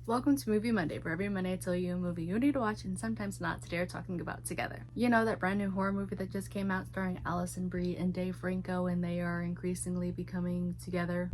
Welcome to Movie Monday, where every Monday I tell you a movie you need to watch and sometimes not today we're talking about together. You know, that brand new horror movie that just came out starring Alison, Brie, and Franco, and they are increasingly becoming together.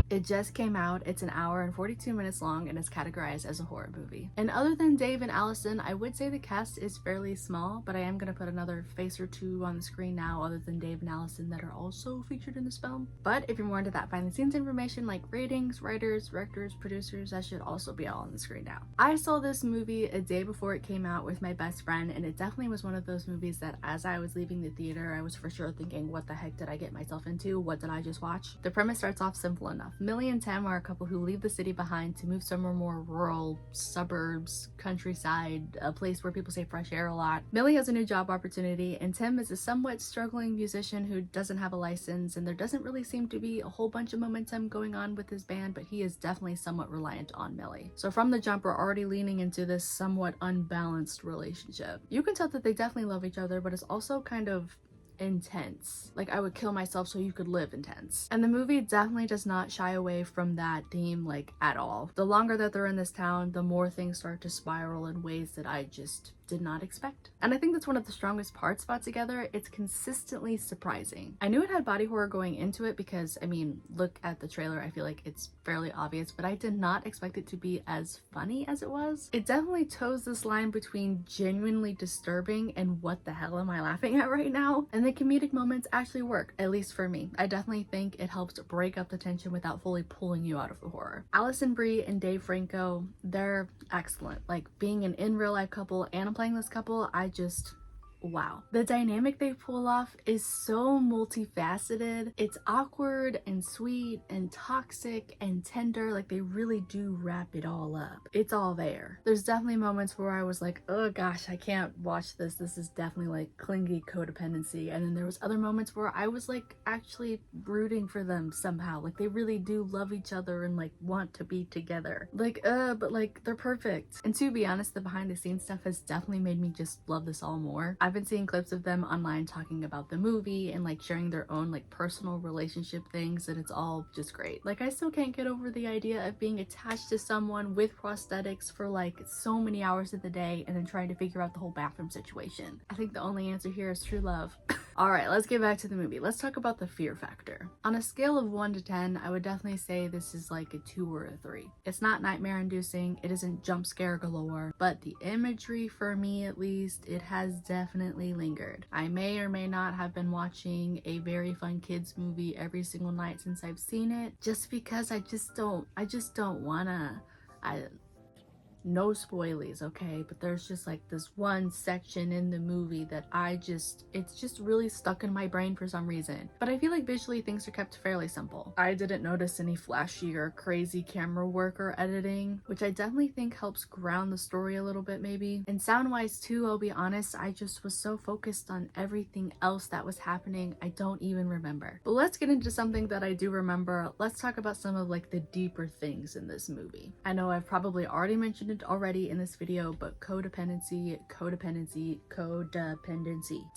It just came out. It's an hour and 42 minutes long and is categorized as a horror movie. And other than Dave and Alison, I would say the cast is fairly small, but I am going to put another face or two on the screen now other than Dave and Alison that are also featured in this film. But if you're more into that behind the scenes information like ratings, writers, directors, producers, that should also be all on the screen now. I saw this movie a day before it came out with my best friend, and it definitely was one of those movies that as I was leaving the theater, I was for sure thinking, what the heck did I get myself into? What did I just watch? The premise starts off simple enough. Millie and Tim are a couple who leave the city behind to move somewhere more rural, suburbs, countryside, a place where people say fresh air a lot. Millie has a new job opportunity, and Tim is a somewhat struggling musician who doesn't have a license, and there doesn't really seem to be a whole bunch of momentum going on with his band, but he is definitely somewhat reliant on Millie. So from the jump, we're already leaning into this somewhat unbalanced relationship. You can tell that they definitely love each other, but it's also kind of intense. Like, I would kill myself so you could live intense. And the movie definitely does not shy away from that theme, like, at all. The longer that they're in this town, the more things start to spiral in ways that I just did not expect. And I think that's one of the strongest parts about Together. It's consistently surprising. I knew it had body horror going into it because, I mean, look at the trailer, I feel like it's fairly obvious, but I did not expect it to be as funny as it was. It definitely toes this line between genuinely disturbing and what the hell am I laughing at right now? And the comedic moments actually work, at least for me. I definitely think it helps break up the tension without fully pulling you out of the horror. Alison Brie and Dave Franco, they're excellent. Like, being an in real life couple and playing this couple, wow. The dynamic they pull off is so multifaceted. It's awkward and sweet and toxic and tender. Like, they really do wrap it all up. It's all there. There's definitely moments where I was like, oh gosh, I can't watch this. This is definitely like clingy codependency. And then there was other moments where I was like actually rooting for them somehow. Like, they really do love each other and like want to be together. Like, but like they're perfect. And to be honest, the behind the scenes stuff has definitely made me just love this all more. I've been seeing clips of them online talking about the movie and like sharing their own like personal relationship things, and it's all just great. Like, I still can't get over the idea of being attached to someone with prosthetics for like so many hours of the day and then trying to figure out the whole bathroom situation. I think the only answer here is true love. Alright, let's get back to the movie. Let's talk about the fear factor. On a scale of 1 to 10, I would definitely say this is like a 2 or a 3. It's not nightmare inducing, it isn't jump scare galore, but the imagery, for me at least, it has definitely lingered. I may or may not have been watching a very fun kids movie every single night since I've seen it, just because I just don't wanna. No spoilies, okay? But there's just like this one section in the movie that it's just really stuck in my brain for some reason. But I feel like visually things are kept fairly simple. I didn't notice any flashy or crazy camera work or editing, which I definitely think helps ground the story a little bit maybe. And sound-wise too, I'll be honest, I just was so focused on everything else that was happening, I don't even remember. But let's get into something that I do remember. Let's talk about some of like the deeper things in this movie. I know I've probably already mentioned it already in this video, but codependency.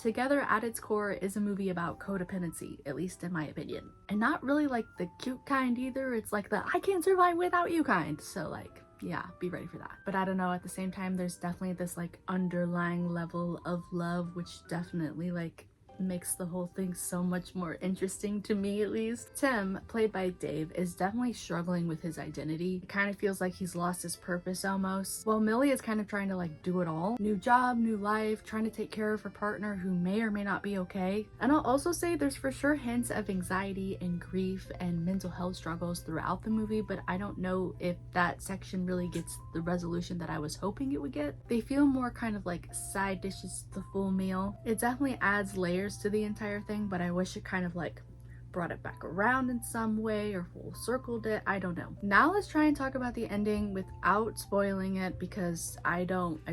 Together at its core is a movie about codependency, at least in my opinion. And not really like the cute kind either, it's like the I can't survive without you kind. So like, yeah, be ready for that. But I don't know, at the same time, there's definitely this like underlying level of love, which definitely like makes the whole thing so much more interesting to me, at least. Tim, played by Dave, is definitely struggling with his identity. It kind of feels like he's lost his purpose almost. While Millie is kind of trying to like do it all. New job, new life, trying to take care of her partner who may or may not be okay. And I'll also say there's for sure hints of anxiety and grief and mental health struggles throughout the movie, but I don't know if that section really gets the resolution that I was hoping it would get. They feel more kind of like side dishes to the full meal. It definitely adds layers to the entire thing, but I wish it kind of like brought it back around in some way or full circled it. I don't know. Now let's try and talk about the ending without spoiling it, because I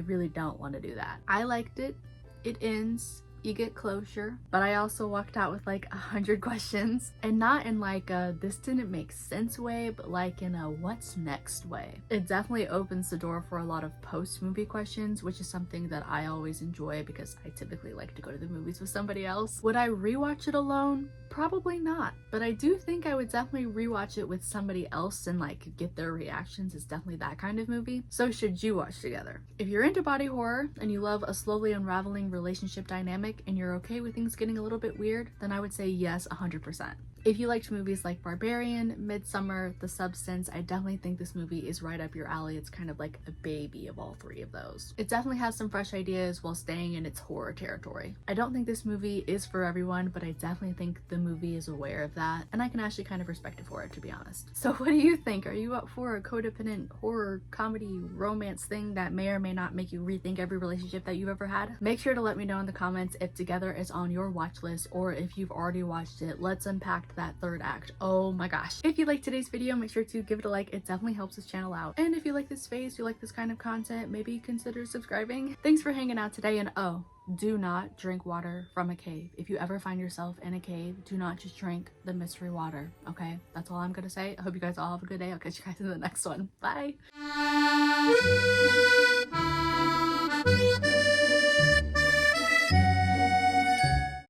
really don't want to do that. I liked it. It ends you get closure, but I also walked out with like 100 questions, and not in like a this didn't make sense way, but like in a what's next way. It definitely opens the door for a lot of post-movie questions, which is something that I always enjoy because I typically like to go to the movies with somebody else. Would I rewatch it alone? Probably not, but I do think I would definitely rewatch it with somebody else and like get their reactions. It's definitely that kind of movie. So should you watch together? If you're into body horror and you love a slowly unraveling relationship dynamic and you're okay with things getting a little bit weird, then I would say yes, 100%. If you liked movies like Barbarian, Midsummer, The Substance, I definitely think this movie is right up your alley. It's kind of like a baby of all three of those. It definitely has some fresh ideas while staying in its horror territory. I don't think this movie is for everyone, but I definitely think the movie is aware of that, and I can actually kind of respect it for it, to be honest. So what do you think? Are you up for a codependent horror comedy romance thing that may or may not make you rethink every relationship that you've ever had? Make sure to let me know in the comments if Together is on your watch list, or if you've already watched it. Let's unpack that third act. Oh my gosh. If you liked today's video, make sure to give it a like. It definitely helps this channel out. And if you like this face, you like this kind of content, maybe consider subscribing. Thanks for hanging out today, and oh, do not drink water from a cave. If you ever find yourself in a cave, do not just drink the mystery water, okay? That's all I'm gonna say. I hope you guys all have a good day. I'll catch you guys in the next one. Bye!